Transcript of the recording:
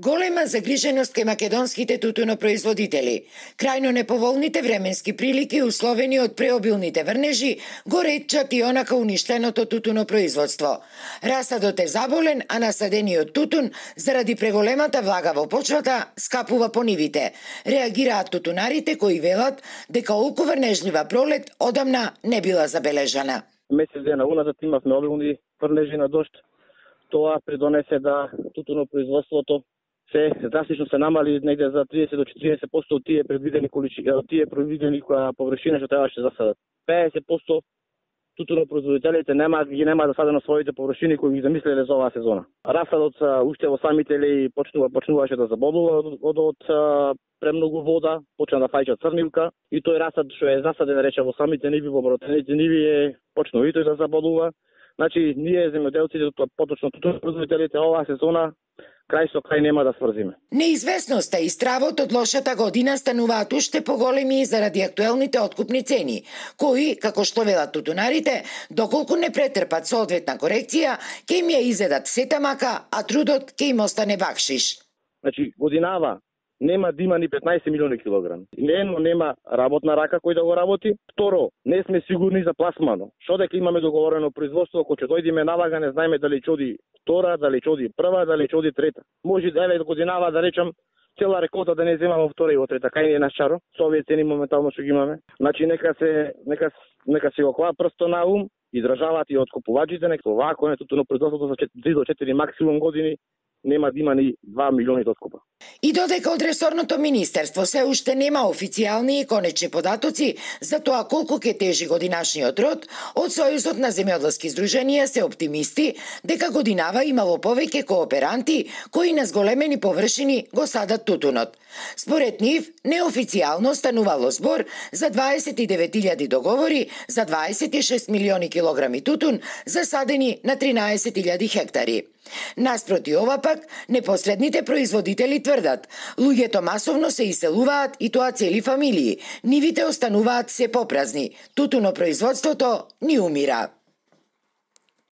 Голема загриженост кај македонските тутунопроизводители. Крајно неповолните временски прилики условени од преобилните врнежи го речат и онака уништеното тутунопроизводство. Расадот е заболен, а насадениот тутун заради преголемата влага во почвата скапува по нивите. Реагираат тутунарите кои велат дека олку врнежлива пролет одамна не била забележана. Месец дена уназад имавме обилни врнежи на дожд. Тоа придонесе да тутунопроизводството се драстично се намали негде за 30 до 40% од тие предвидени површини што требаше да засадат. 50% тутунопроизводителите нема засадено своите површини кои ги замислеле за оваа сезона. Расадот уште во самите леи почнуваше да заболува од премногу вода, почна да фаќа црнилка и тој расад што е засаден рече во самите ниви, во обработените ниви почнува и тој да заболува. Значи, ние земјоделците, поточно тутунопроизводителите, оваа сезона крај со крај нема да сврзиме. Неизвестноста и стравот од лошата година стануваат уште поголеми заради актуелните откупни цени, кои, како што велат тутунарите, доколку не претрпат соодветна корекција, ќе им ја изедат сета мака, а трудот ќе им остане бакшиш. Значи, годинава нема да има ни 15 милиони килограми. Едно, нема работна рака кој да го работи. Второ, не сме сигурни за пласмано. Што дека имаме договорено производство, ако ќе дојдеме налага, не знаеме дали ќе оди втора, дали ќе оди прва, дали ќе оди трета. Може да годинава да речам цела реколта да не земаме во втора и во трета. Кај не е наш чаро? Со овие цени моментално што ги имаме. Значи нека се го хваа прсто на ум и државата и откупувачите, нека овако не тутунопроизводството за 3 до 4 максимум години нема да има ни 2 милиони откупа. И додека од ресорното министерство се уште нема официјални и конечни податоци за тоа колку ќе тежи годинашниот род, од Сојузот на земјоделски здруженија се оптимисти дека годинава имало повеќе кооперанти кои на зголемени површини го садат тутунот. Според нив, неофицијално станувало збор за 29.000 договори за 26 милиони килограми тутун засадени на 13.000 хектари. Наспроти ова пак, непосредните производители тврдат, луѓето масовно се иселуваат и тоа цели фамилии, нивите остануваат се попразни, тутунопроизводството ни умира.